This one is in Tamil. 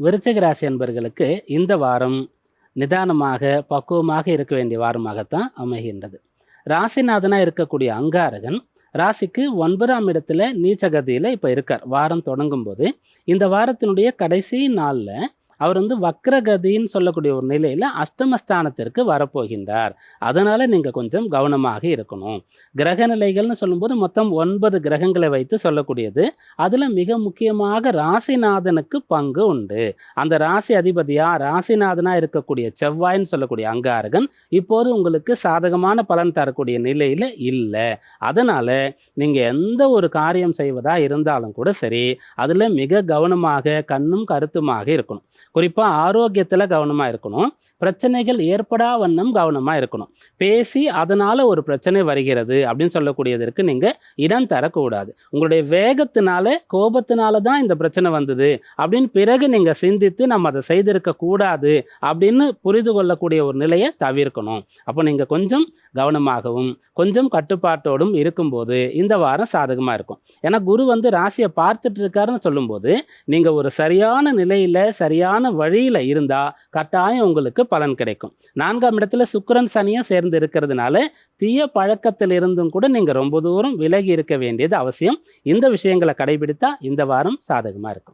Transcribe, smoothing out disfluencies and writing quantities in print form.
விருச்சிக ராசி அன்பர்களுக்கு இந்த வாரம் நிதானமாக, பக்குவமாக இருக்க வேண்டிய வாரமாகத்தான் அமைகின்றது. ராசிநாதனாக இருக்கக்கூடிய அங்காரகன் ராசிக்கு 9ஆம் இடத்துல நீச்சகதியில் இப்போ இருக்கார். வாரம் தொடங்கும் போது இந்த வாரத்தினுடைய கடைசி நாளில் அவர் வக்ரகதின்னு சொல்லக்கூடிய ஒரு நிலையில் அஷ்டமஸ்தானத்திற்கு வரப்போகின்றார். அதனால் நீங்கள் கொஞ்சம் கவனமாக இருக்கணும். கிரக நிலைகள்னு சொல்லும்போது மொத்தம் 9 கிரகங்களை வைத்து சொல்லக்கூடியது. அதில் மிக முக்கியமாக ராசிநாதனுக்கு பங்கு உண்டு. அந்த ராசி அதிபதியாக ராசிநாதனாக இருக்கக்கூடிய செவ்வாய்ன்னு சொல்லக்கூடிய அங்காரகன் இப்போது உங்களுக்கு சாதகமான பலன் தரக்கூடிய நிலையில் இல்லை. அதனால் நீங்கள் எந்த ஒரு காரியம் செய்வதாக இருந்தாலும் கூட சரி, அதில் மிக கவனமாக கண்ணும் கருத்துமாக இருக்கணும். குறிப்பாக ஆரோக்கியத்தில் கவனமாக இருக்கணும். பிரச்சனைகள் ஏற்படா வண்ணம் கவனமாக இருக்கணும். பேசி அதனால் ஒரு பிரச்சனை வருகிறது அப்படின்னு சொல்லக்கூடியதற்கு நீங்கள் இடம் தரக்கூடாது. உங்களுடைய வேகத்தினால கோபத்தினால தான் இந்த பிரச்சனை வந்தது அப்படின்னு பிறகு நீங்கள் சிந்தித்து நம்ம அதை செய்திருக்கக்கூடாது அப்படின்னு புரிந்து கொள்ளக்கூடிய ஒரு நிலையை தவிர்க்கணும். அப்போ நீங்கள் கொஞ்சம் கவனமாகவும் கொஞ்சம் கட்டுப்பாட்டோடும் இருக்கும்போது இந்த வாரம் சாதகமாக இருக்கும். ஏன்னா குரு ராசியை பார்த்துட்டு இருக்காருன்னு சொல்லும்போது நீங்கள் ஒரு சரியான நிலையில் சரியான வழியில் இருந்தால் கட்டாயம் உங்களுக்கு பலன் கிடைக்கும். 4ஆம் இடத்துல சுக்கிரன் சனியும் சேர்ந்து இருக்கிறதுனால தீய பழக்கத்தில் இருந்தும் கூட நீங்கள் ரொம்ப தூரம் விலகி இருக்க வேண்டியது அவசியம். இந்த விஷயங்களை கடைபிடித்தா இந்த வாரம் சாதகமாக இருக்கும்.